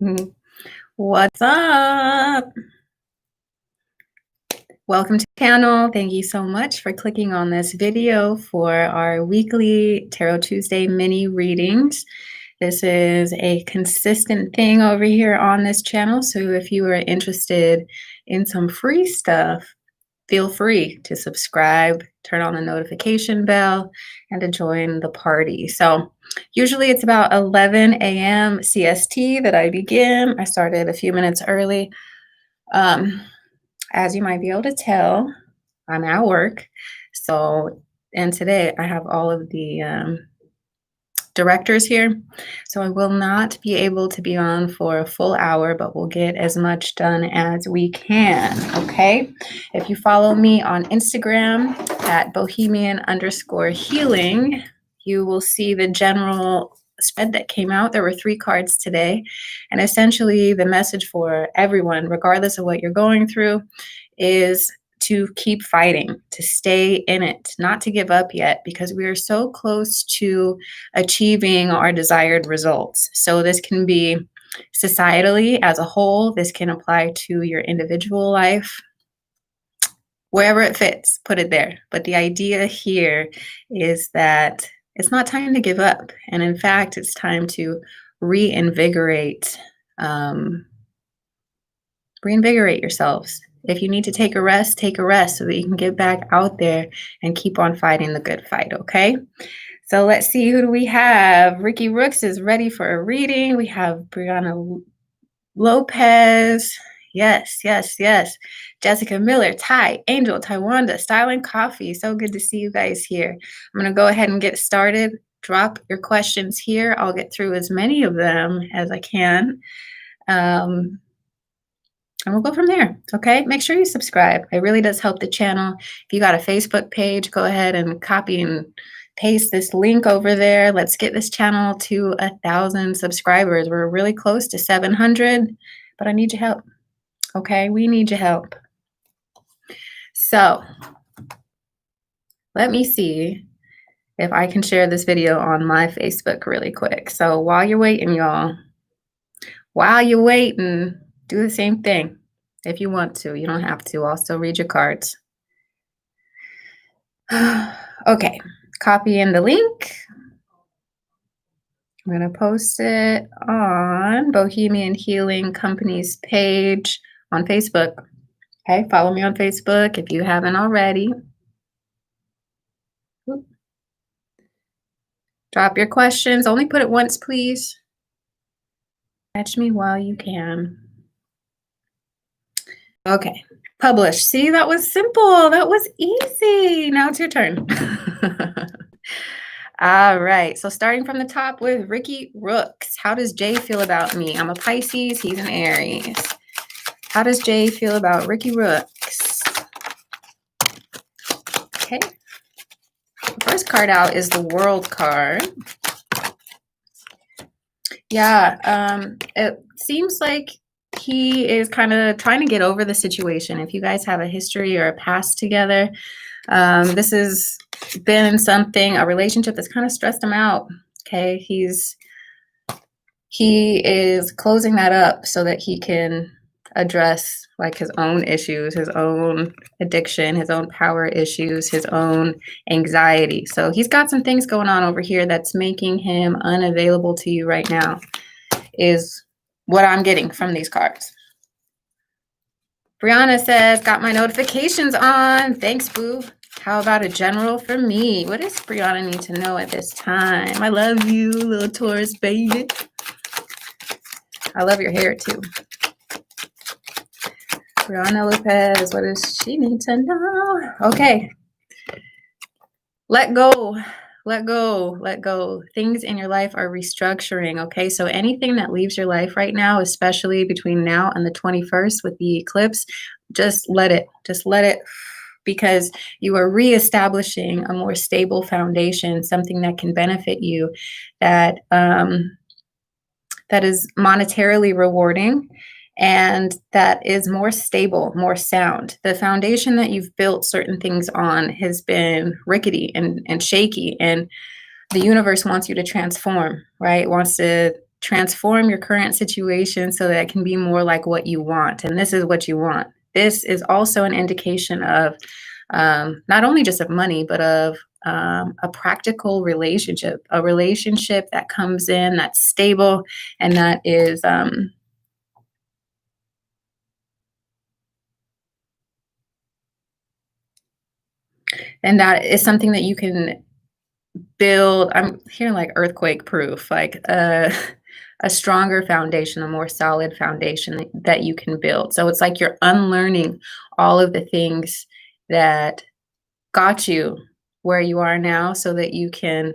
Mhm. What's up? Welcome to the channel. Thank you so much for clicking on this video for our weekly Tarot Tuesday mini readings. This is a consistent thing over here on this channel. So if you are interested in some free stuff, feel free to subscribe, turn on the notification bell, and to join the party. So usually it's about 11 a.m. CST that I begin. I started a few minutes early. As you might be able to tell, I'm at work. So, and today I have all of the directors here. So I will not be able to be on for a full hour, but we'll get as much done as we can. Okay. If you follow me on Instagram at bohemian_healing, you will see the general spread that came out. There were 3 cards today. And essentially, the message for everyone, regardless of what you're going through, is to keep fighting, to stay in it, not to give up yet, because we are so close to achieving our desired results. So this can be societally as a whole, this can apply to your individual life, wherever it fits, put it there. But the idea here is that it's not time to give up. And in fact, it's time to reinvigorate yourselves. If you need to take a rest so that you can get back out there and keep on fighting the good fight, okay? So let's see, who do we have? Ricky Rooks is ready for a reading. We have Brianna Lopez. Yes, yes, yes. Jessica Miller, Ty, Angel, Taiwanda, Styling Coffee. So good to see you guys here. I'm going to go ahead and get started. Drop your questions here. I'll get through as many of them as I can. And we'll go from there, okay? Make sure you subscribe. It really does help the channel. If you got a Facebook page, go ahead and copy and paste this link over there. Let's get this channel to 1,000 subscribers. We're really close to 700, but I need your help, okay? We need your help. So let me see if I can share this video on my Facebook really quick. So while you're waiting, y'all, do the same thing. If you want to, you don't have to. I'll still read your cards. Okay, copy in the link. I'm going to post it on Bohemian Healing Company's page on Facebook. Okay, follow me on Facebook if you haven't already. Drop your questions. Only put it once, please. Catch me while you can. Okay, publish. See, that was simple. That was easy. Now it's your turn. All right, so starting from the top with Ricky Rooks. How does Jay feel about me? I'm a Pisces, he's an Aries. How does Jay feel about Ricky Rooks? Okay. The first card out is the World card. Yeah, it seems like he is kind of trying to get over the situation. If you guys have a history or a past together, this has been a relationship that's kind of stressed him out. Okay, he is closing that up so that he can address like his own issues, his own addiction, his own power issues, his own anxiety. So he's got some things going on over here that's making him unavailable to you right now, is what I'm getting from these cards. Brianna says, got my notifications on. Thanks, boo. How about a general for me? What does Brianna need to know at this time? I love you, little Taurus baby. I love your hair too. Brianna Lopez, what does she need to know? Okay. Let go. Let go. Let go. Things in your life are restructuring, okay? So anything that leaves your life right now, especially between now and the 21st with the eclipse, just let it. Just let it, because you are reestablishing a more stable foundation, something that can benefit you, that is monetarily rewarding, and that is more stable, more sound. The foundation that you've built certain things on has been rickety and shaky, and the universe wants you to transform, right? It wants to transform your current situation so that it can be more like what you want. And this is what you want. This is also an indication of not only just of money, but of a practical relationship, a relationship that comes in, that's stable, and that is something that you can build. I'm hearing like earthquake proof, like a stronger foundation, a more solid foundation that you can build. So it's like you're unlearning all of the things that got you where you are now so that you can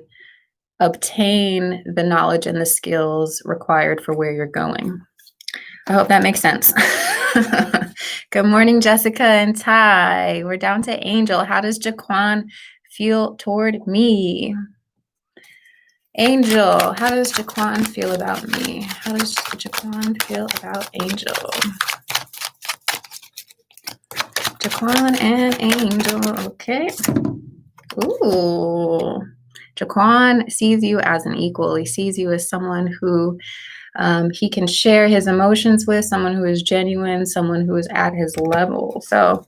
obtain the knowledge and the skills required for where you're going. I hope that makes sense. Good morning, Jessica and Ty. We're down to Angel. How does Jaquan feel toward me? Angel, how does Jaquan feel about me? How does Jaquan feel about Angel? Jaquan and Angel, okay. Ooh, Jaquan sees you as an equal. He sees you as someone who he can share his emotions with, someone who is genuine, someone who is at his level. So,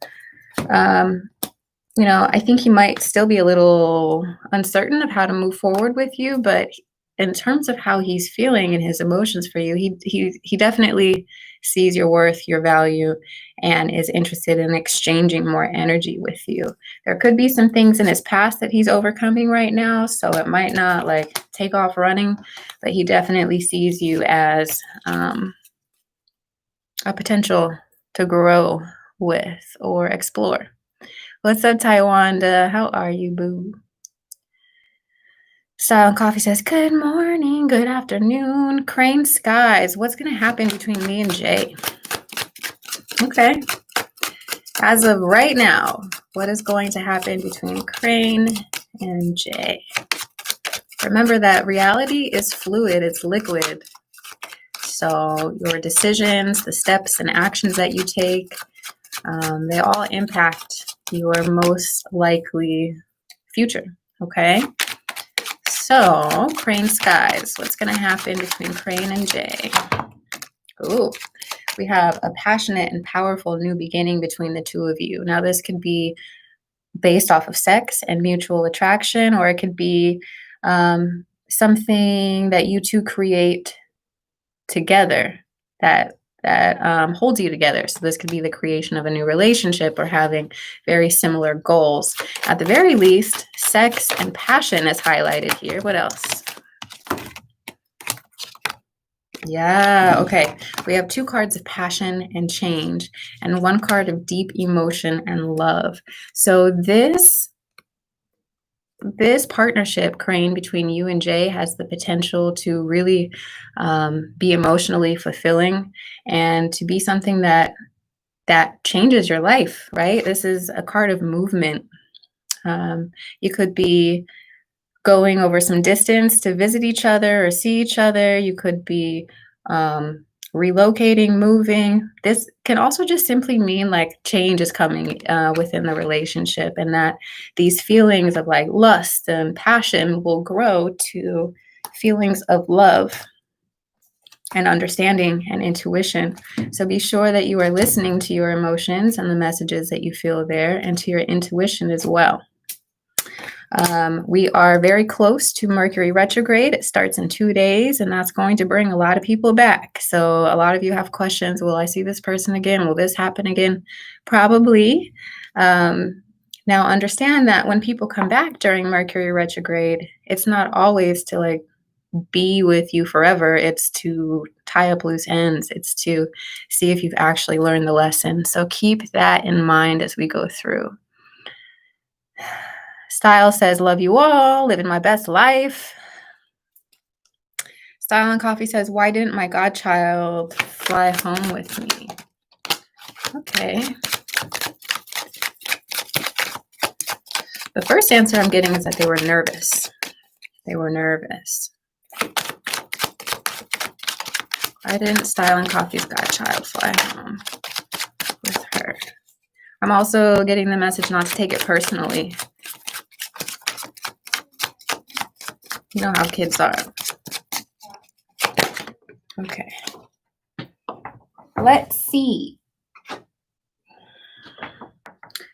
I think he might still be a little uncertain of how to move forward with you, but in terms of how he's feeling and his emotions for you, he definitely sees your worth, your value, and is interested in exchanging more energy with you. There could be some things in his past that he's overcoming right now, so it might not like take off running, but he definitely sees you as a potential to grow with or explore. What's up, Taiwanda? How are you, boo? Style and Coffee says, good morning, good afternoon. Crane Skies, what's going to happen between me and Jay? Okay. As of right now, what is going to happen between Crane and Jay? Remember that reality is fluid, it's liquid. So your decisions, the steps and actions that you take, they all impact your most likely future, okay? So, Crane Skies, what's going to happen between Crane and Jay? Ooh, we have a passionate and powerful new beginning between the two of you. Now, this could be based off of sex and mutual attraction, or it could be something that you two create together that holds you together. So this could be the creation of a new relationship or having very similar goals. At the very least, sex and passion is highlighted here. What else? Yeah, okay. We have 2 cards of passion and change and 1 card of deep emotion and love. So this partnership, Crane, between you and Jay has the potential to really be emotionally fulfilling and to be something that changes your life, right? This is a card of movement. You could be going over some distance to visit each other or see each other. You could be relocating, moving. This can also just simply mean like change is coming within the relationship, and that these feelings of like lust and passion will grow to feelings of love and understanding and intuition. So be sure that you are listening to your emotions and the messages that you feel there, and to your intuition as well. We are very close to Mercury retrograde. It starts in 2 days, and that's going to bring a lot of people back. So a lot of you have questions. Will I see this person again? Will this happen again? Probably. Now understand that when people come back during Mercury retrograde, it's not always to like be with you forever. It's to tie up loose ends. It's to see if you've actually learned the lesson. So keep that in mind as we go through. Style says, love you all, living my best life. Style and Coffee says, why didn't my godchild fly home with me? Okay. The first answer I'm getting is that they were nervous. They were nervous. Why didn't Style and Coffee's godchild fly home with her? I'm also getting the message not to take it personally. You know how kids are. Let's see.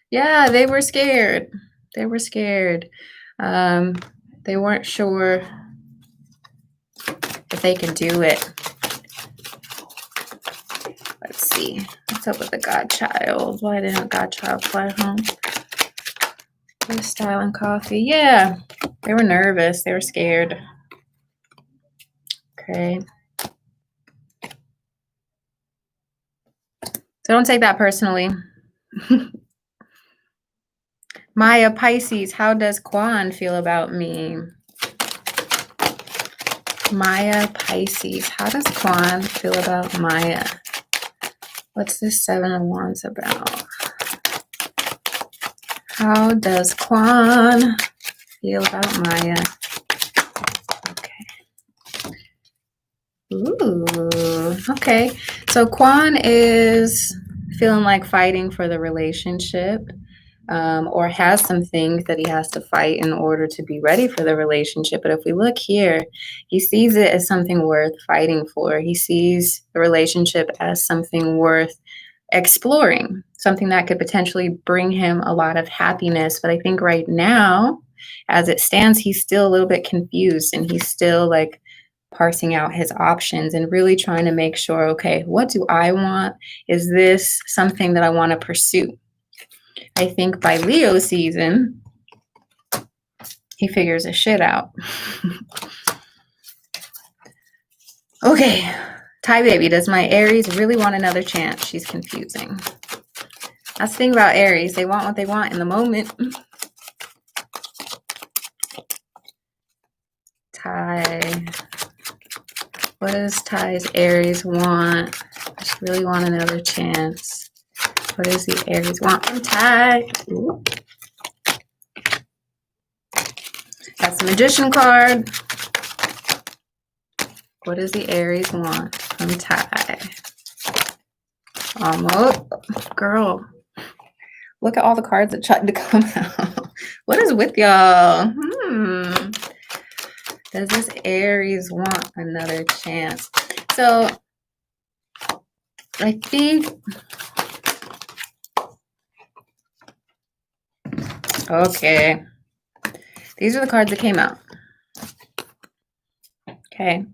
Yeah, they were scared. They were scared. They weren't sure if they could do it. Let's see. What's up with the godchild? Why didn't godchild fly home? Style and coffee. Yeah, they were nervous. They were scared. Okay. So don't take that personally. Maya Pisces, how does Quan feel about me? Maya Pisces, how does Quan feel about Maya? What's this Seven of Wands about? How does Quan feel about Maya? Okay. Ooh, okay. So Quan is feeling like fighting for the relationship. Or has some things that he has to fight in order to be ready for the relationship. But if we look here, he sees it as something worth fighting for. He sees the relationship as something worth exploring, something that could potentially bring him a lot of happiness. But I think right now, as it stands, he's still a little bit confused, and he's still like parsing out his options and really trying to make sure, okay, what do I want? Is this something that I want to pursue? I think by Leo season, he figures his shit out. Okay, Ty baby, does my Aries really want another chance? She's confusing. That's the thing about Aries. They want what they want in the moment. Ty. What does Ty's Aries want? Just really want another chance. What does the Aries want from Ty? Ooh. That's the Magician card. What does the Aries want from Ty? Almost. Girl. Look at all the cards that tried to come out. What is with y'all? Does this Aries want another chance? So, I think... Okay. These are the cards that came out. Okay.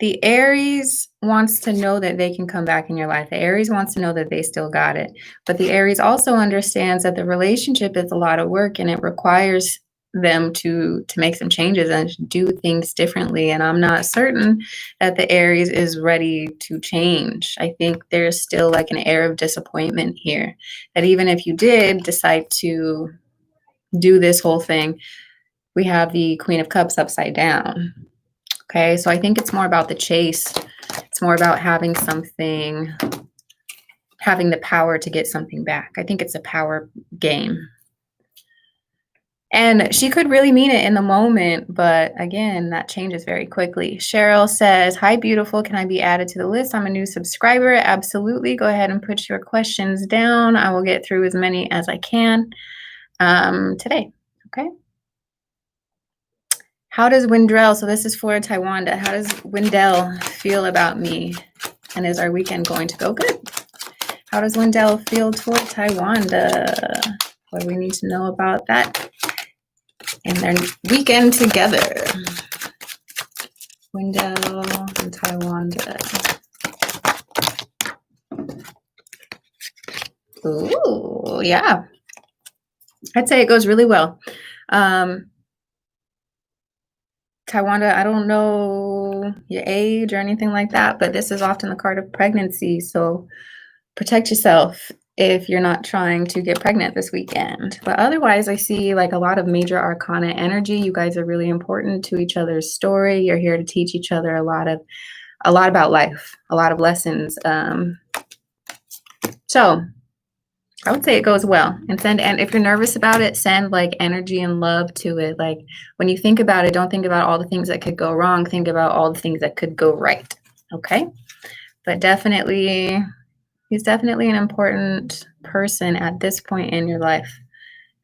The Aries wants to know that they can come back in your life. The Aries wants to know that they still got it. But the Aries also understands that the relationship is a lot of work, and it requires them to make some changes and do things differently. And I'm not certain that the Aries is ready to change. I think there's still like an air of disappointment here, that even if you did decide to do this whole thing, we have the Queen of Cups upside down. Okay, so I think it's more about the chase. It's more about having something, having the power to get something back. I think it's a power game. And she could really mean it in the moment, but again, that changes very quickly. Cheryl says, hi, beautiful. Can I be added to the list? I'm a new subscriber. Absolutely. Go ahead and put your questions down. I will get through as many as I can today. Okay. How does Wendell, so this is for Taiwanda, how does Wendell feel about me? And is our weekend going to go good? How does Wendell feel toward Taiwanda? What do we need to know about that and their weekend together? Wendell and Taiwanda. Ooh, yeah. I'd say it goes really well. Taiwanda, I don't know your age or anything like that, but this is often the card of pregnancy. So protect yourself if you're not trying to get pregnant this weekend. But otherwise, I see like a lot of major arcana energy. You guys are really important to each other's story. You're here to teach each other a lot about life, a lot of lessons. So I would say it goes well. And if you're nervous about it, send like energy and love to it. Like when you think about it, don't think about all the things that could go wrong. Think about all the things that could go right. Okay. But definitely, he's definitely an important person at this point in your life,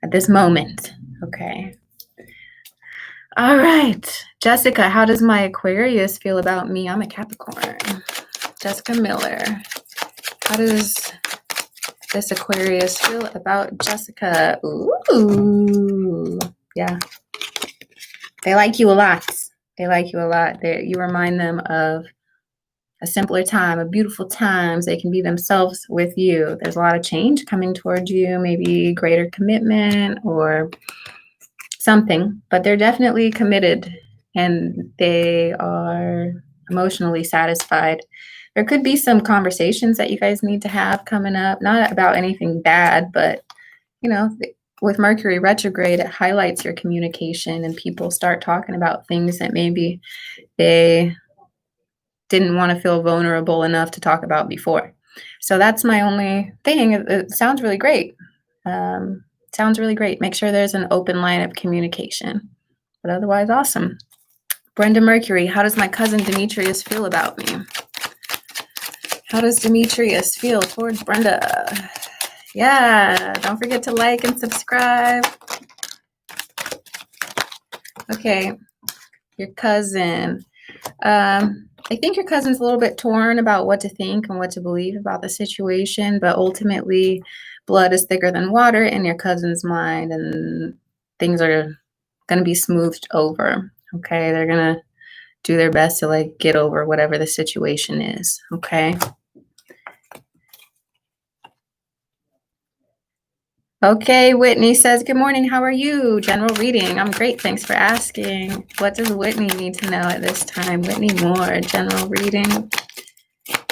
at this moment. Okay. All right. Jessica, how does my Aquarius feel about me? I'm a Capricorn. Jessica Miller. How does this Aquarius feel about Jessica? Ooh, yeah. They like you a lot. They like you a lot. You remind them of a simpler time, a beautiful times. They can be themselves with you. There's a lot of change coming towards you, maybe greater commitment or something, but they're definitely committed and they are emotionally satisfied. There could be some conversations that you guys need to have coming up, not about anything bad, but you know, with Mercury retrograde, it highlights your communication and people start talking about things that maybe they didn't want to feel vulnerable enough to talk about before. So that's my only thing. It sounds really great. Sounds really great. Make sure there's an open line of communication. But otherwise, awesome. Brenda Mercury, how does my cousin Demetrius feel about me? How does Demetrius feel towards Brenda? Yeah, don't forget to like and subscribe. Okay, your cousin. I think your cousin's a little bit torn about what to think and what to believe about the situation, but ultimately, blood is thicker than water in your cousin's mind, and things are going to be smoothed over. Okay, they're going to do their best to like get over whatever the situation is. Okay. Okay, Whitney says, good morning. How are you? General reading. I'm great. Thanks for asking. What does Whitney need to know at this time? Whitney Moore, general reading.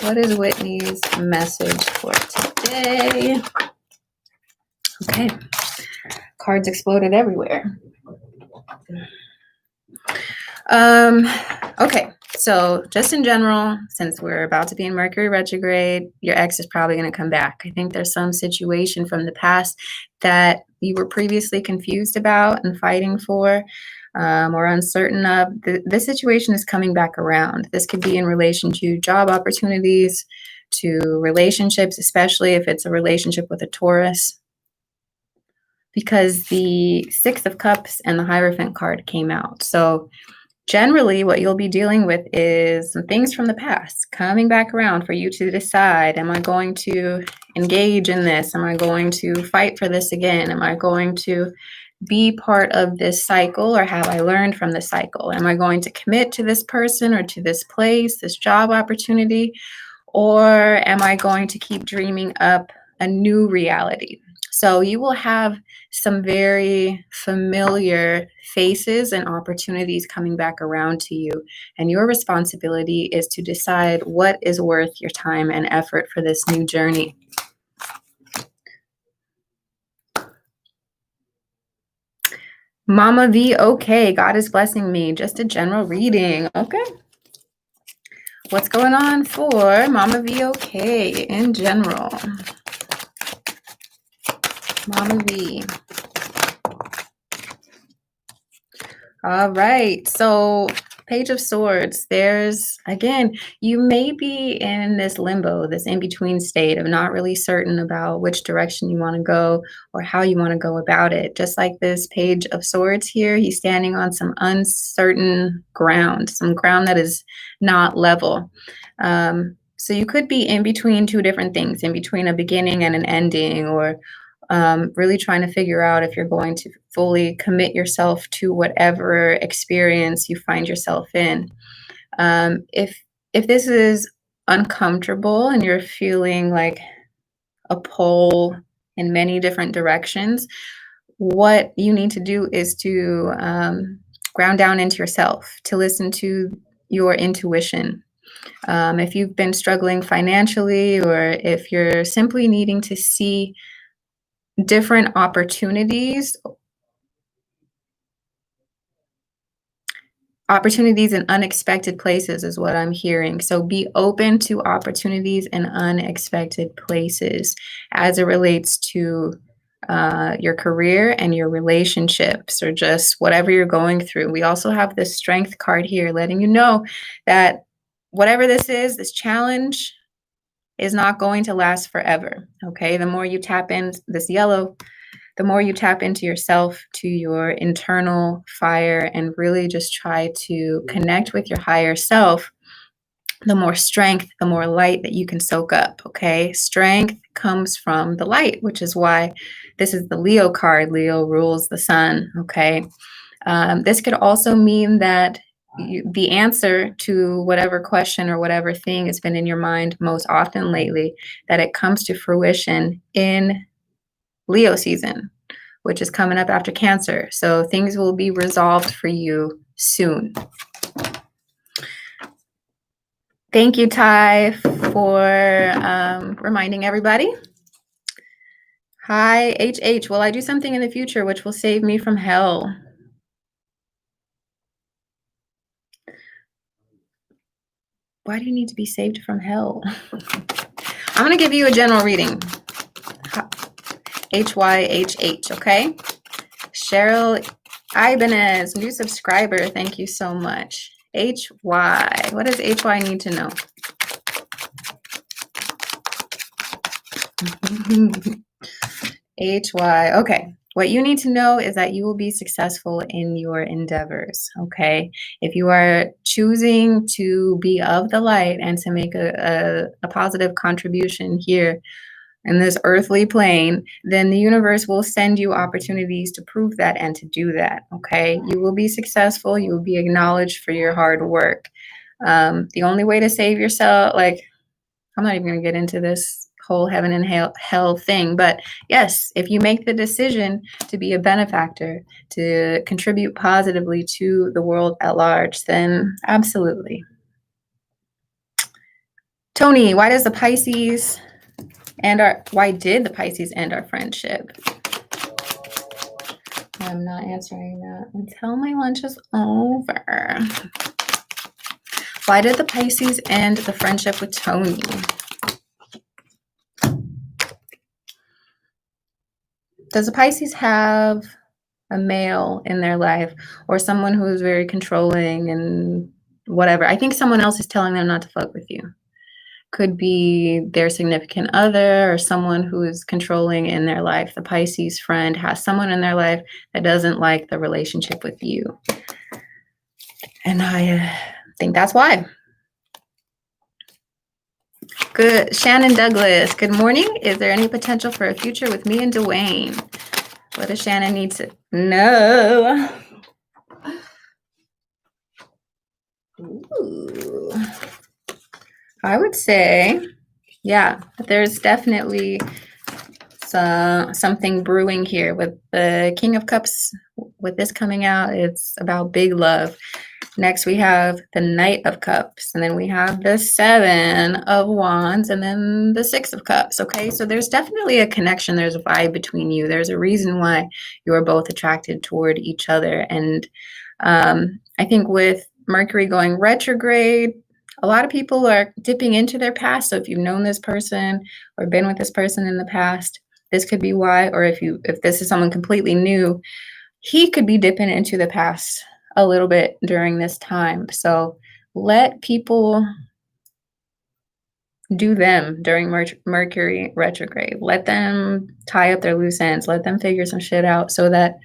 What is Whitney's message for today? Okay. Cards exploded everywhere. Okay. So just in general, since we're about to be in Mercury retrograde, your ex is probably going to come back. I think there's some situation from the past that you were previously confused about and fighting for or uncertain of. This situation is coming back around. This could be in relation to job opportunities, to relationships, especially if it's a relationship with a Taurus, because the Six of Cups and the Hierophant card came out. So generally, what you'll be dealing with is some things from the past coming back around for you to decide, am I going to engage in this? Am I going to fight for this again? Am I going to be part of this cycle, or have I learned from the cycle? Am I going to commit to this person or to this place, this job opportunity? Or am I going to keep dreaming up a new reality? So you will have some very familiar faces and opportunities coming back around to you. And your responsibility is to decide what is worth your time and effort for this new journey. Mama V, okay, God is blessing me. Just a general reading. Okay. What's going on for Mama V, okay, in general? Mama V. All right. So Page of Swords, there's, again, you may be in this limbo, this in-between state of not really certain about which direction you want to go or how you want to go about it. Just like this Page of Swords here, he's standing on some uncertain ground, some ground that is not level. So you could be in between two different things, in between a beginning and an ending, or really trying to figure out if you're going to fully commit yourself to whatever experience you find yourself in. If this is uncomfortable and you're feeling like a pull in many different directions, what you need to do is to ground down into yourself, to listen to your intuition. If you've been struggling financially, or if you're simply needing to see different opportunities in unexpected places is what I'm hearing. So be open to opportunities in unexpected places as it relates to your career and your relationships, or just whatever you're going through. We also have this Strength card here letting you know that whatever this is, this challenge is not going to last forever. Okay, the more you tap in this yellow, the more you tap into yourself, to your internal fire, and really just try to connect with your higher self, the more strength, the more light that you can soak up, okay? Strength comes from the light, which is why this is the Leo card. Leo rules the sun, okay? This could also mean that the answer to whatever question or whatever thing has been in your mind most often lately, that it comes to fruition in Leo season, which is coming up after Cancer. So things will be resolved for you soon. Thank you, Ty, for reminding everybody. Hi, HH. Will I do something in the future which will save me from hell? Why do you need to be saved from hell? I'm going to give you a general reading. HYHH, okay? Cheryl Ibanez, new subscriber. Thank you so much. HY. What does HY need to know? HY. Okay. What you need to know is that you will be successful in your endeavors, okay? If you are choosing to be of the light and to make a positive contribution here in this earthly plane, then the universe will send you opportunities to prove that and to do that, okay? You will be successful. You will be acknowledged for your hard work. The only way to save yourself, like, I'm not even going to get into this whole heaven and hell thing, but yes, if you make the decision to be a benefactor, to contribute positively to the world at large, then absolutely. Tony, why did the Pisces end our friendship? I'm not answering that until my lunch is over. Why did the Pisces end the friendship with Tony? Does the Pisces have a male in their life or someone who is very controlling and whatever? I think someone else is telling them not to fuck with you. Could be their significant other or someone who is controlling in their life. The Pisces friend has someone in their life that doesn't like the relationship with you. And I think that's why. Good. Shannon Douglas, good morning. Is there any potential for a future with me and Dwayne? What does Shannon need to know? Ooh. I would say, yeah, there's definitely something brewing here with the King of Cups. With this coming out, it's about big love. Next, we have the Knight of Cups, and then we have the Seven of Wands, and then the Six of Cups, okay? So there's definitely a connection. There's a vibe between you. There's a reason why you are both attracted toward each other. And I think with Mercury going retrograde, a lot of people are dipping into their past. So if you've known this person or been with this person in the past, this could be why. Or if this is someone completely new, he could be dipping into the past a little bit during this time. So let people do them during Mercury retrograde. Let them tie up their loose ends. Let them figure some shit out so that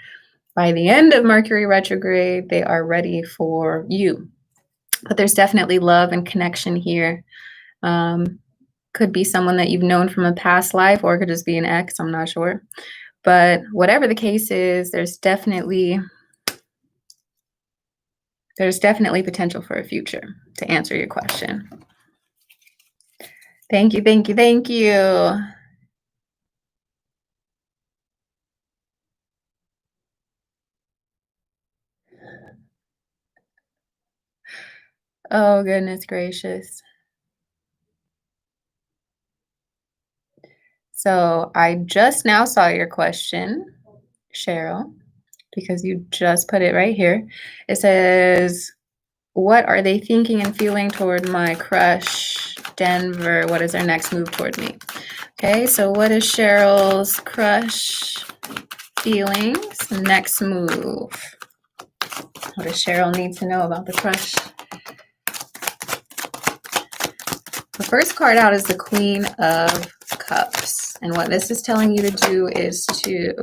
by the end of Mercury retrograde, they are ready for you. But there's definitely love and connection here. Could be someone that you've known from a past life, or it could just be an ex. I'm not sure. But whatever the case is, there's definitely potential for a future, to answer your question. Thank you, thank you, thank you. Oh, goodness gracious. So I just now saw your question, Cheryl, because you just put it right here. It says, what are they thinking and feeling toward my crush, Denver? What is their next move toward me? Okay, so what is Cheryl's crush feelings? Next move. What does Cheryl need to know about the crush? The first card out is the Queen of Cups. And what this is telling you to do is to,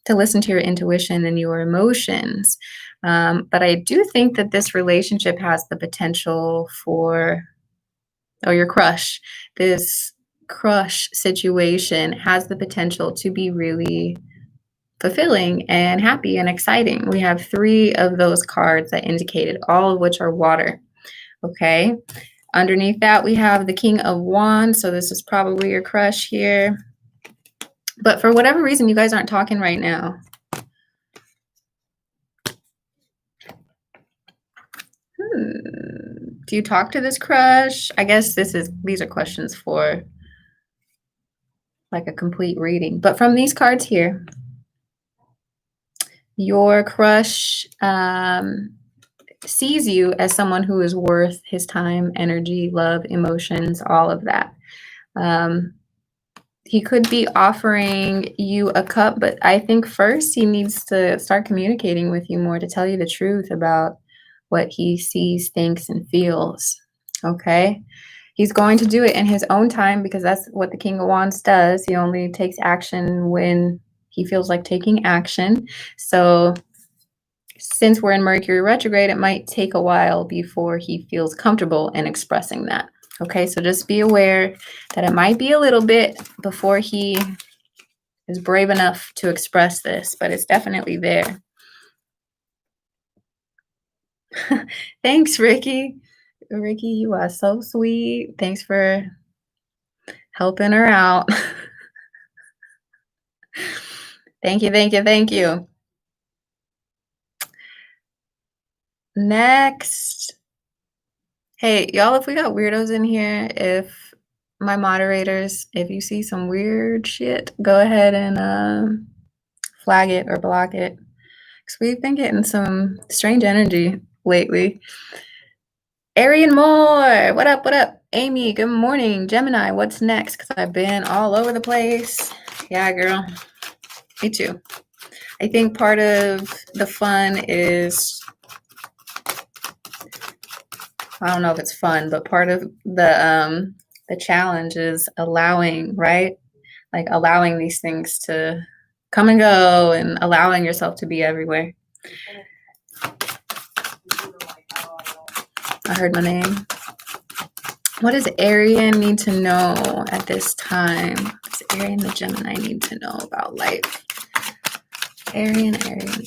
to listen to your intuition and your emotions. But I do think that this relationship has the potential for, or your crush, this crush situation has the potential to be really fulfilling and happy and exciting. We have 3 of those cards that indicated, all of which are water. Okay. Underneath that, we have the King of Wands. So this is probably your crush here. But for whatever reason, you guys aren't talking right now. Do you talk to this crush? I guess these are questions for like a complete reading. But from these cards here, your crush sees you as someone who is worth his time, energy, love, emotions, all of that. He could be offering you a cup, but I think first he needs to start communicating with you more to tell you the truth about what he sees, thinks, and feels. Okay? He's going to do it in his own time because that's what the King of Wands does. He only takes action when he feels like taking action. So since we're in Mercury retrograde, it might take a while before he feels comfortable in expressing that. Okay, so just be aware that it might be a little bit before he is brave enough to express this, but it's definitely there. Thanks, Ricky. Ricky, you are so sweet. Thanks for helping her out. Thank you, thank you, thank you. Next. Hey, y'all, if we got weirdos in here, if my moderators, if you see some weird shit, go ahead and flag it or block it. Because we've been getting some strange energy lately. Arian Moore, what up, what up? Amy, good morning. Gemini, what's next? Because I've been all over the place. Yeah, girl. Me too. I think part of the fun is, I don't know if it's fun, but part of the challenge is allowing, right? Like allowing these things to come and go and allowing yourself to be everywhere. I heard my name. What does Arian need to know at this time? What does Arian the Gemini need to know about life? Arian. There's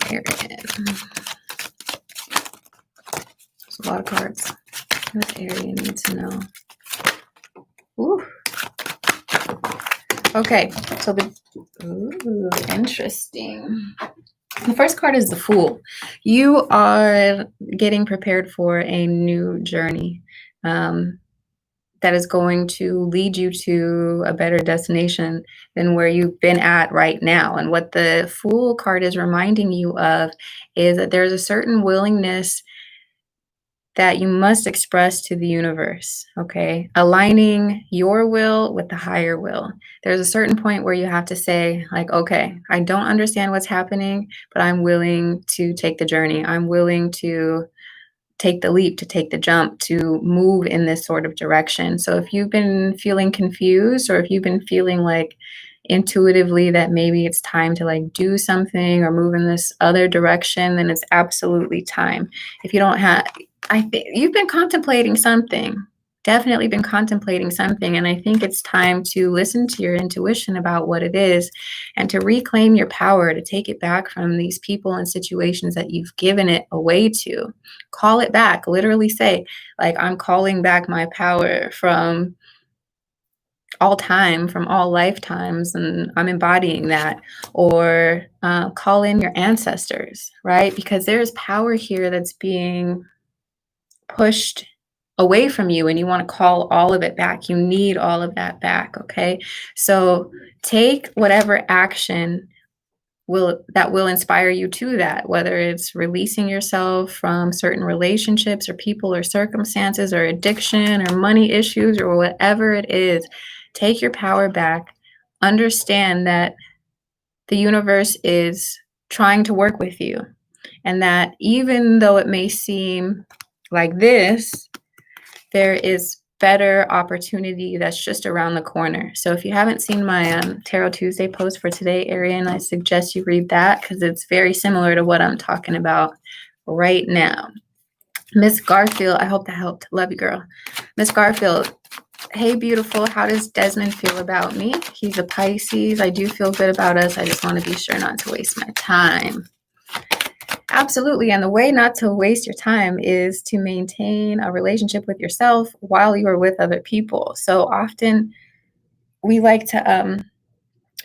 a lot of cards. What does Arian need to know? Ooh. Okay, so interesting. The first card is the Fool. You are getting prepared for a new journey that is going to lead you to a better destination than where you've been at right now. And what the Fool card is reminding you of is that there's a certain willingness that you must express to the universe, okay? Aligning your will with the higher will. There's a certain point where you have to say, like, okay, I don't understand what's happening, but I'm willing to take the journey. I'm willing to take the leap, to take the jump, to move in this sort of direction. So if you've been feeling confused, or if you've been feeling like intuitively that maybe it's time to like do something or move in this other direction, then it's absolutely time. If you don't have, I think you've been contemplating something, definitely been contemplating something. And I think it's time to listen to your intuition about what it is and to reclaim your power, to take it back from these people and situations that you've given it away to. Call it back, literally say, like, I'm calling back my power from all time, from all lifetimes, and I'm embodying that. Or call in your ancestors, right? Because there's power here that's being pushed away from you and you want to call all of it back. You need all of that back, okay? So take whatever action will inspire you to that, whether it's releasing yourself from certain relationships or people or circumstances or addiction or money issues or whatever it is. Take your power back. Understand that the universe is trying to work with you, and that even though it may seem like this, there is better opportunity that's just around the corner. So if you haven't seen my Tarot Tuesday post for today, Arian, I suggest you read that because it's very similar to what I'm talking about right now. Miss Garfield, I hope that helped. Love you, girl. Miss Garfield, hey, beautiful. How does Desmond feel about me? He's a Pisces. I do feel good about us. I just want to be sure not to waste my time. Absolutely. And the way not to waste your time is to maintain a relationship with yourself while you are with other people. So often we like to,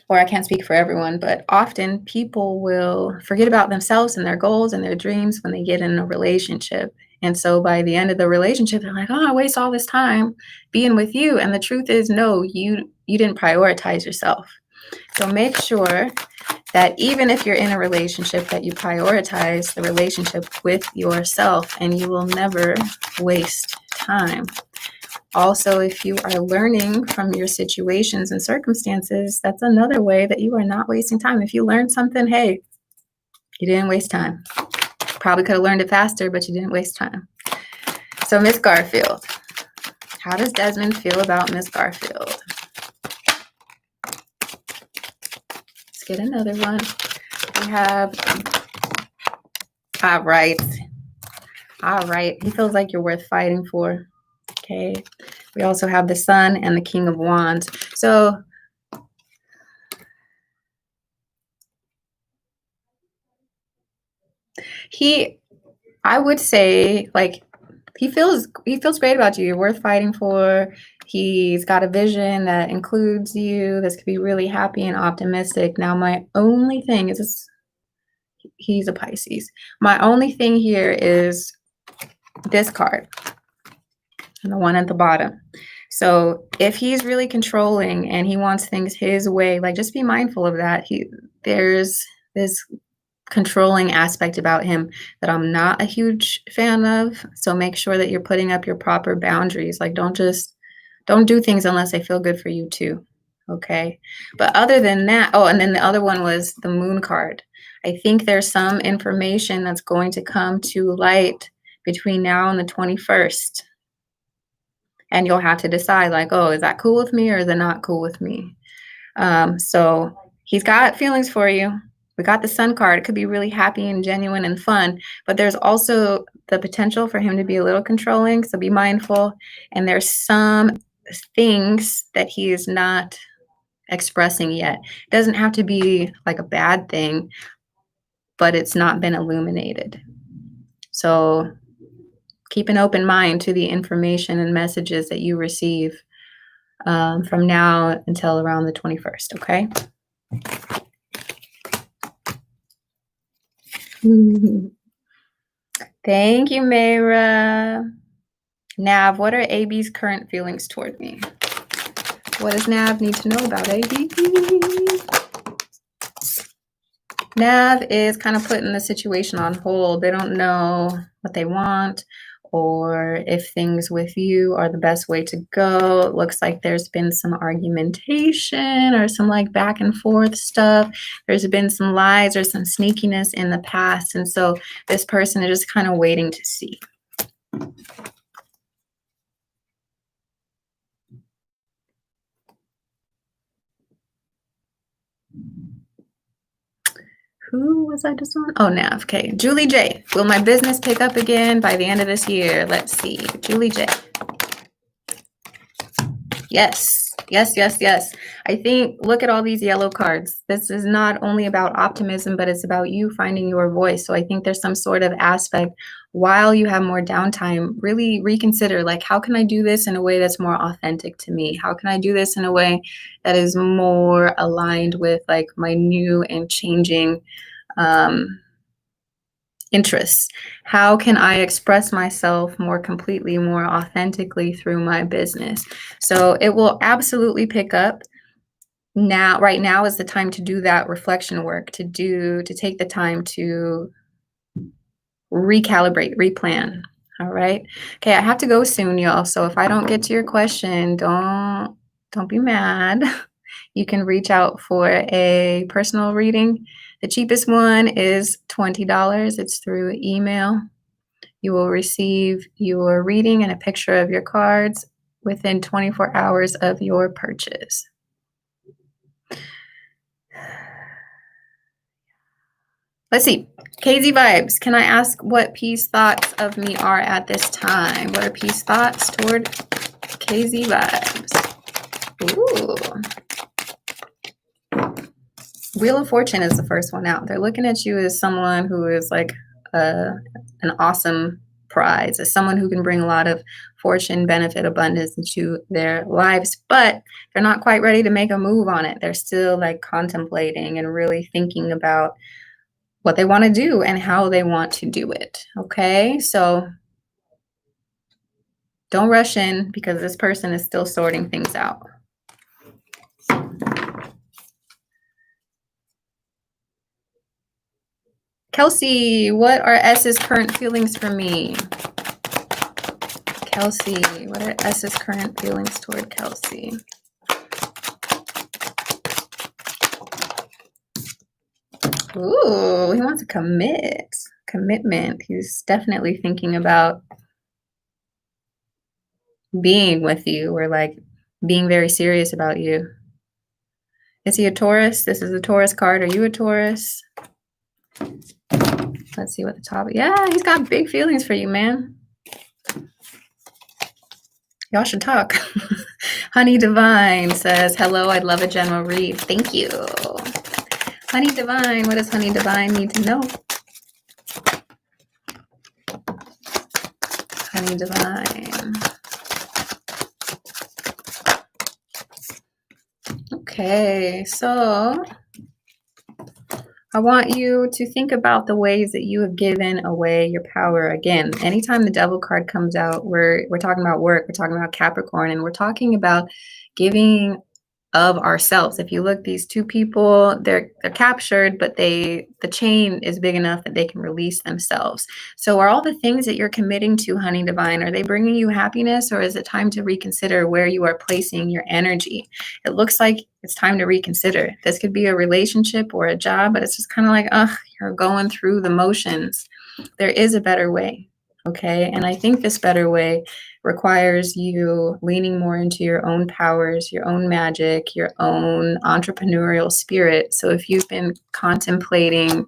or I can't speak for everyone, but often people will forget about themselves and their goals and their dreams when they get in a relationship. And so by the end of the relationship, they're like, oh, I waste all this time being with you. And the truth is, no, you didn't prioritize yourself. So make sure that even if you're in a relationship, that you prioritize the relationship with yourself, and you will never waste time. Also, if you are learning from your situations and circumstances, that's another way that you are not wasting time. If you learned something, hey, you didn't waste time. Probably could have learned it faster, but you didn't waste time. So Miss Garfield, how does Desmond feel about Miss Garfield? Let's get another one. We have, all right. All right. He feels like you're worth fighting for. Okay. We also have the Sun and the King of Wands. So I would say, like, he feels great about you. You're worth fighting for. He's got a vision that includes you. This could be really happy and optimistic. Now, my only thing is this, he's a Pisces. My only thing here is this card and the one at the bottom. So if he's really controlling and he wants things his way, like, just be mindful of that. There's this controlling aspect about him that I'm not a huge fan of. So make sure that you're putting up your proper boundaries. Like, don't do things unless they feel good for you too. Okay. But other than that, oh, and then the other one was the Moon card. I think there's some information that's going to come to light between now and the 21st. And you'll have to decide, like, oh, is that cool with me or is it not cool with me? So he's got feelings for you. We got the Sun card. It could be really happy and genuine and fun, but there's also the potential for him to be a little controlling. So be mindful. And there's some things that he is not expressing yet. It doesn't have to be like a bad thing, but it's not been illuminated. So keep an open mind to the information and messages that you receive from now until around the 21st, okay? Thank you, Mayra. Nav, what are AB's current feelings toward me? What does Nav need to know about AB? Nav is kind of putting the situation on hold. They don't know what they want or if things with you are the best way to go. It looks like there's been some argumentation or some like back and forth stuff. There's been some lies or some sneakiness in the past. And so this person is just kind of waiting to see. Who was I just on? Oh, Nav. Okay. Julie J. Will my business pick up again by the end of this year? Let's see. Julie J. Yes. Yes, yes, yes. I think, look at all these yellow cards. This is not only about optimism, but it's about you finding your voice. So I think there's some sort of aspect while you have more downtime, really reconsider, like, how can I do this in a way that's more authentic to me? How can I do this in a way that is more aligned with like my new and changing interests? How can I express myself more completely, more authentically through my business? So it will absolutely pick up. Now, right now is the time to do that reflection work, to take the time to recalibrate, replan. All right. Okay, I have to go soon, y'all. So if I don't get to your question, don't be mad. You can reach out for a personal reading. The cheapest one is $20. It's through email. You will receive your reading and a picture of your cards within 24 hours of your purchase. Let's see. KZ vibes. Can I ask what peace thoughts of me are at this time? What are peace thoughts toward KZ vibes? Ooh. Wheel of Fortune is the first one out. They're looking at you as someone who is like an awesome prize, as someone who can bring a lot of fortune, benefit, abundance into their lives, but they're not quite ready to make a move on it. They're still like contemplating and really thinking about what they want to do and how they want to do it. Okay, so don't rush in because this person is still sorting things out. Kelsey, what are S's current feelings for me? Kelsey, what are S's current feelings toward Kelsey? Ooh, he wants to commitment. He's definitely thinking about being with you or like being very serious about you. Is he a Taurus? This is a Taurus card. Are you a Taurus? Let's see what the top. Yeah, he's got big feelings for you, man. Y'all should talk. Honey Divine says, hello, I'd love a general read. Thank you. Honey Divine, what does Honey Divine need to know? Honey Divine. Okay, so I want you to think about the ways that you have given away your power. Again, anytime the Devil card comes out, we're talking about work, we're talking about Capricorn, and we're talking about giving of ourselves. If you look, these two people, they're captured, but the chain is big enough that they can release themselves. So are all the things that you're committing to, Honey Divine, are they bringing you happiness, or is it time to reconsider where you are placing your energy? It looks like it's time to reconsider. This could be a relationship or a job, but it's just kind of like, you're going through the motions. There is a better way. Okay. And I think this better way requires you leaning more into your own powers, your own magic, your own entrepreneurial spirit. So if you've been contemplating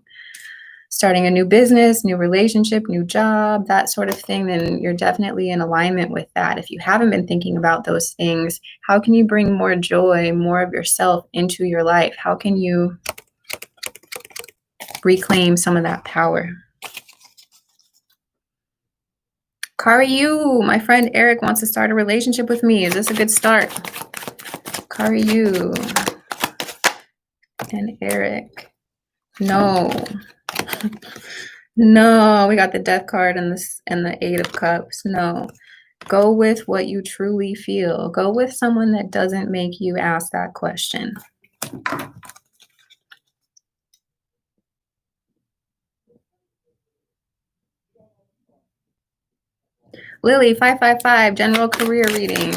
starting a new business, new relationship, new job, that sort of thing, then you're definitely in alignment with that. If you haven't been thinking about those things, how can you bring more joy, more of yourself into your life? How can you reclaim some of that power? Kari, you, my friend Eric wants to start a relationship with me. Is this a good start? Kari, you and Eric. No. No, we got the Death card and the Eight of Cups. No. Go with what you truly feel. Go with someone that doesn't make you ask that question. Lily, 555, general career reading.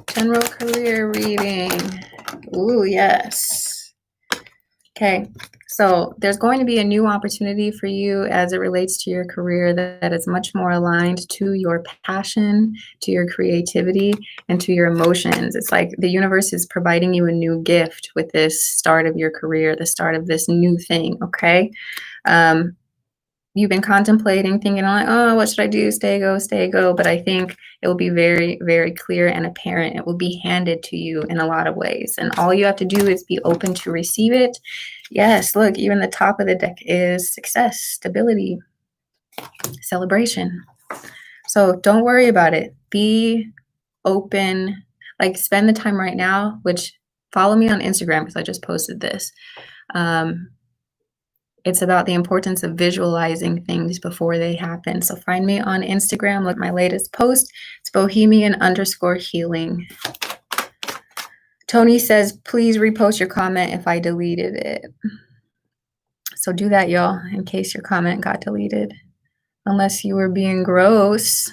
General career reading. Ooh, yes. Okay, so there's going to be a new opportunity for you as it relates to your career that is much more aligned to your passion, to your creativity, and to your emotions. It's like the universe is providing you a new gift with this start of your career, the start of this new thing, okay? You've been contemplating, thinking like, oh, what should I do? Stay, go. But I think it will be very, very clear and apparent. It will be handed to you in a lot of ways. And all you have to do is be open to receive it. Yes, look, even the top of the deck is success, stability, celebration. So don't worry about it. Be open, like spend the time right now, which follow me on Instagram because I just posted this. It's about the importance of visualizing things before they happen. So find me on Instagram. Look, my latest post. It's Bohemian_healing. Tony says, please repost your comment if I deleted it. So do that, y'all, in case your comment got deleted. Unless you were being gross,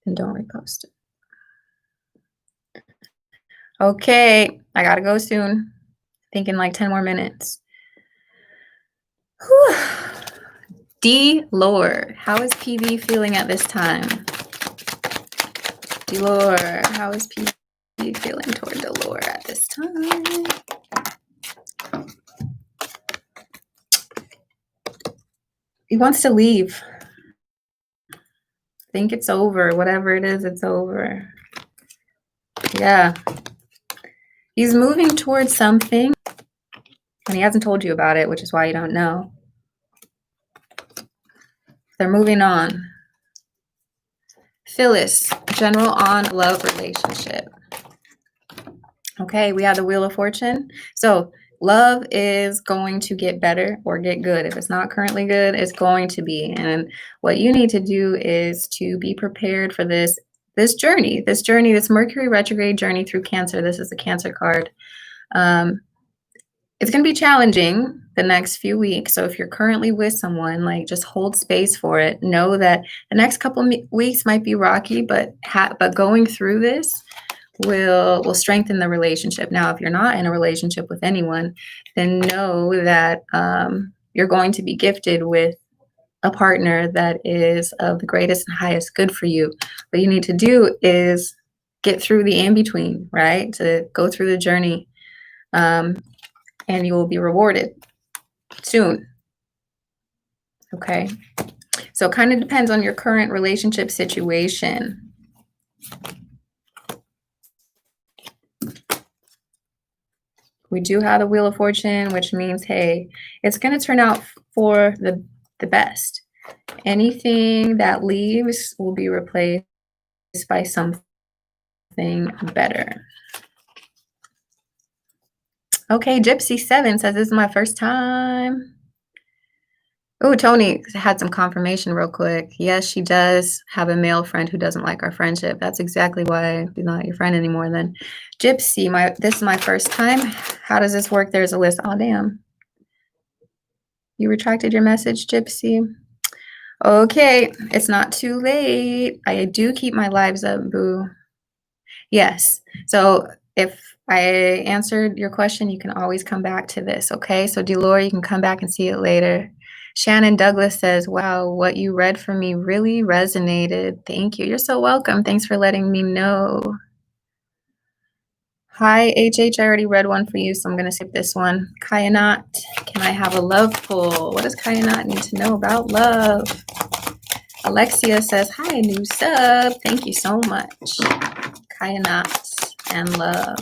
then don't repost it. Okay, I gotta go soon. Thinking like 10 more minutes. Whew. D-Lore, how is PV feeling at this time? D-Lore, how is PV feeling toward Delore at this time? He wants to leave. Think it's over. Whatever it is, it's over. Yeah. He's moving towards something, and he hasn't told you about it, which is why you don't know. They're moving on. Phyllis, general on love relationship. Okay, we have the Wheel of Fortune. So love is going to get better or get good. If it's not currently good, it's going to be. And what you need to do is to be prepared for this journey, this Mercury retrograde journey through Cancer. This is the Cancer card. It's going to be challenging the next few weeks. So if you're currently with someone, like, just hold space for it. Know that the next couple weeks might be rocky, but going through this will strengthen the relationship. Now, if you're not in a relationship with anyone, then know that you're going to be gifted with a partner that is of the greatest and highest good for you. What you need to do is get through the in-between, right? To go through the journey, and you will be rewarded soon. Okay? So it kind of depends on your current relationship situation. We do have the Wheel of Fortune, which means, hey, it's going to turn out for the best. Anything that leaves will be replaced by something better. Okay, Gypsy7 says, this is my first time. Oh, Tony had some confirmation real quick. Yes, she does have a male friend who doesn't like our friendship. That's exactly why he's not your friend anymore then. Gypsy, this is my first time. How does this work? There's a list. Oh, damn. You retracted your message, Gypsy? Okay, it's not too late. I do keep my lives up, boo. Yes. So if I answered your question, you can always come back to this, okay? So Delore, you can come back and see it later. Shannon Douglas says, wow, what you read for me really resonated. Thank you. You're so welcome. Thanks for letting me know. Hi, HH. I already read one for you, so I'm going to skip this one. Kayanat, can I have a love pull? What does Kayanat need to know about love? Alexia says, hi, new sub. Thank you so much. Kayanat and love.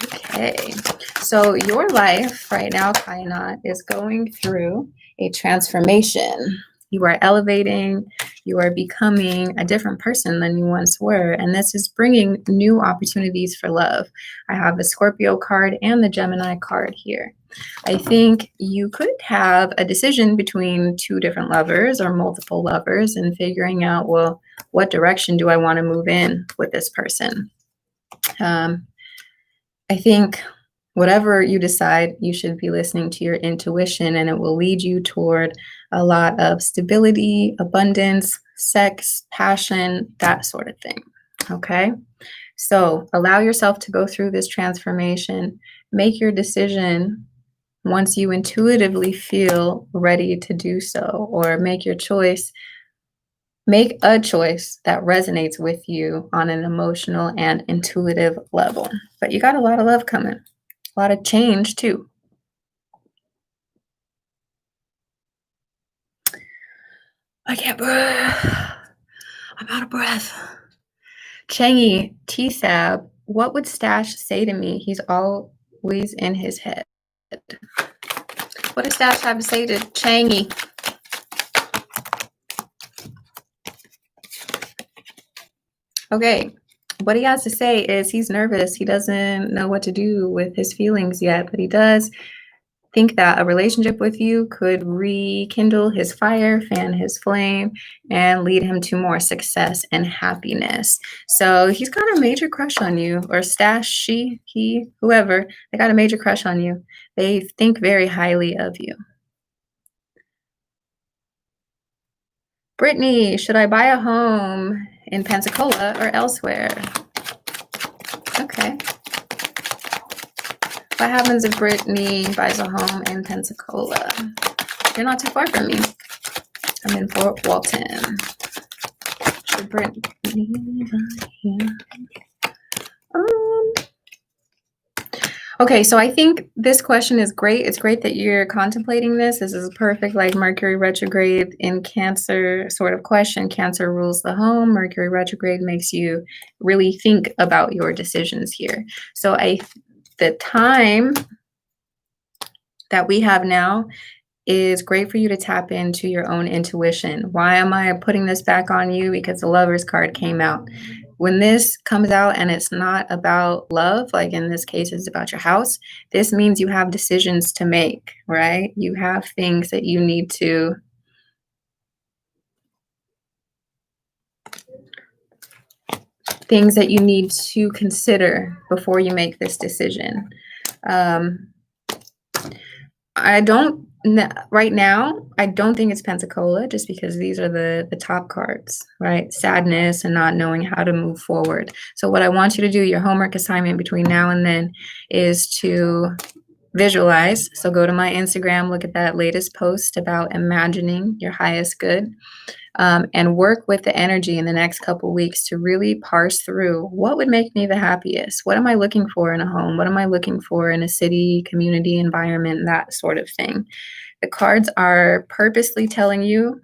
Okay, so your life right now, Kainat, is going through a transformation. You are elevating, you are becoming a different person than you once were, and this is bringing new opportunities for love. I have the Scorpio card and the Gemini card here. I think you could have a decision between two different lovers or multiple lovers and figuring out, well, what direction do I want to move in with this person? I think whatever you decide, you should be listening to your intuition, and it will lead you toward a lot of stability, abundance, sex, passion, that sort of thing. Okay? So allow yourself to go through this transformation. Make your decision once you intuitively feel ready to do so, or make your choice. Make a choice that resonates with you on an emotional and intuitive level. But you got a lot of love coming, a lot of change too. I can't breathe. I'm out of breath. Changi T-Sab, what would Stash say to me? He's always in his head. What does Stash have to say to Changi? Okay, what he has to say is he's nervous. He doesn't know what to do with his feelings yet, but he does think that a relationship with you could rekindle his fire, fan his flame, and lead him to more success and happiness. So he's got a major crush on you, or Stash, she, he, whoever, they got a major crush on you. They think very highly of you. Brittany, should I buy a home in Pensacola or elsewhere? Okay. What happens if Brittany buys a home in Pensacola? You're not too far from me. I'm in Fort Walton. Should Brittany buy here? Okay, so I think this question is great. It's great that you're contemplating this. This is a perfect, like, Mercury retrograde in Cancer sort of question. Cancer rules the home. Mercury retrograde makes you really think about your decisions here. So the time that we have now is great for you to tap into your own intuition. Why am I putting this back on you? Because the Lovers card came out. When this comes out and it's not about love, like in this case, it's about your house, this means you have decisions to make, right? You have things that you need to consider before you make this decision. Right now, I don't think it's Pensacola, just because these are the top cards, right? Sadness and not knowing how to move forward. So what I want you to do, your homework assignment between now and then, is to visualize. So go to my Instagram, look at that latest post about imagining your highest good, and work with the energy in the next couple weeks to really parse through what would make me the happiest. What am I looking for in a home? What am I looking for in a city, community, environment, that sort of thing. The cards are purposely telling you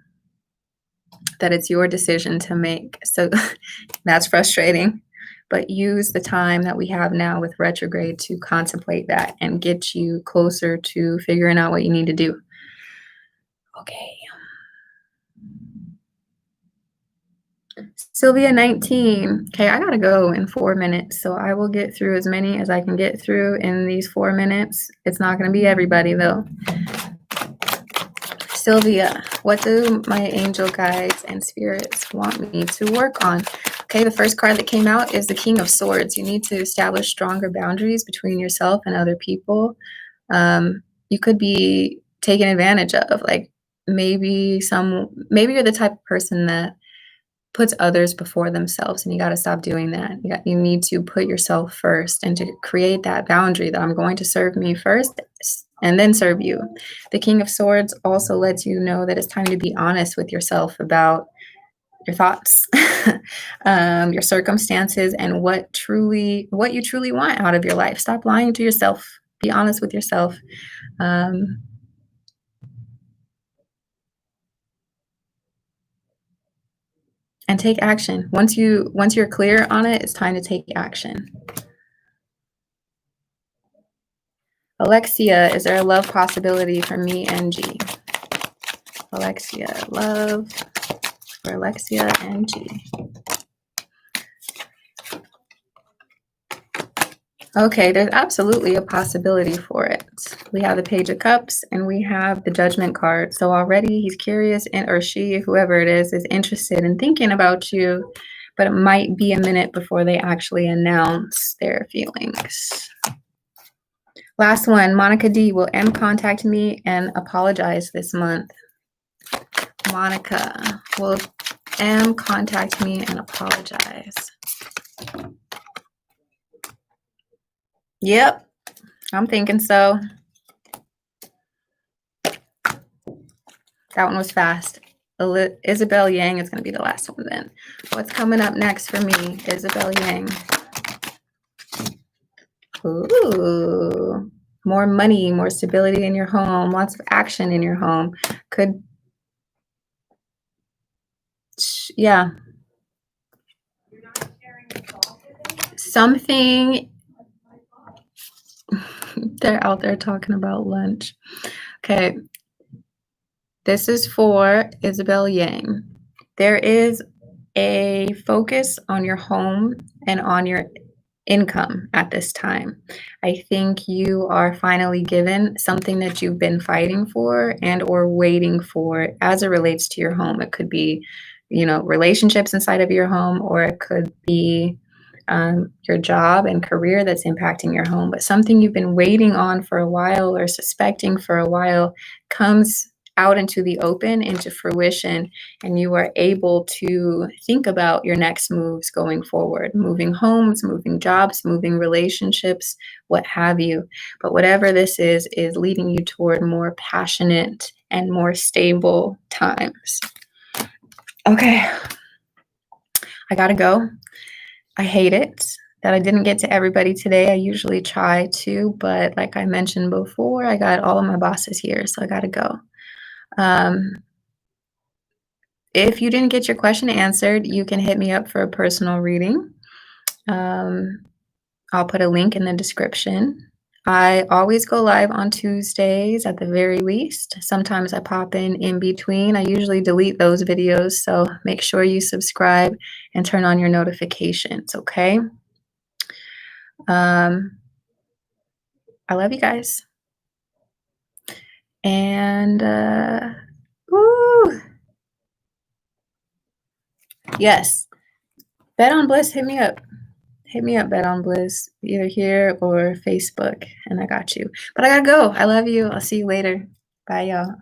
that it's your decision to make. So that's frustrating, but use the time that we have now with retrograde to contemplate that and get you closer to figuring out what you need to do. Okay. Sylvia 19. Okay, I gotta go in 4 minutes, so I will get through as many as I can get through in these 4 minutes. It's not gonna be everybody though. Sylvia, what do my angel guides and spirits want me to work on? Okay, the first card that came out is the King of Swords. You need to establish stronger boundaries between yourself and other people. You could be taken advantage of. Like maybe you're the type of person that puts others before themselves, and you got to stop doing that. You need to put yourself first and to create that boundary that I'm going to serve me first and then serve you. The King of Swords also lets you know that it's time to be honest with yourself about your thoughts, your circumstances, and what you truly want out of your life. Stop lying to yourself. Be honest with yourself. And take action. Once you're clear on it, it's time to take action. Alexia, is there a love possibility for me and G? Alexia, love for Alexia and G. Okay, there's absolutely a possibility for it. We have the Page of Cups and we have the Judgment card. So already he's curious, or she, whoever it is interested in thinking about you, but it might be a minute before they actually announce their feelings. Last one, Monica D. Will M contact me and apologize this month? Monica, will M contact me and apologize? Yep, I'm thinking so. That one was fast. Isabel Yang is going to be the last one then. What's coming up next for me? Isabel Yang. Ooh, more money, more stability in your home, lots of action in your home. Yeah. Something. They're out there talking about lunch. Okay. This is for Isabel Yang. There is a focus on your home and on your income at this time. I think you are finally given something that you've been fighting for and or waiting for as it relates to your home. It could be, relationships inside of your home, or it could be your job and career that's impacting your home. But something you've been waiting on for a while or suspecting for a while comes out into the open, into fruition, and you are able to think about your next moves going forward, moving homes, moving jobs, moving relationships, what have you. But whatever this is leading you toward more passionate and more stable times. Okay, I gotta go. I hate it that I didn't get to everybody today. I usually try to, but like I mentioned before, I got all of my bosses here, so I gotta go. Um, if you didn't get your question answered, you can hit me up for a personal reading. Um, I'll put a link in the description. I always go live on Tuesdays at the very least. Sometimes I pop in between. I usually delete those videos, so make sure you subscribe and turn on your notifications, okay? I love you guys. And woo! Yes, Bet on Bliss, hit me up. Hit me up, Bet on Bliss, either here or Facebook, and I got you. But I gotta go. I love you. I'll see you later. Bye, y'all.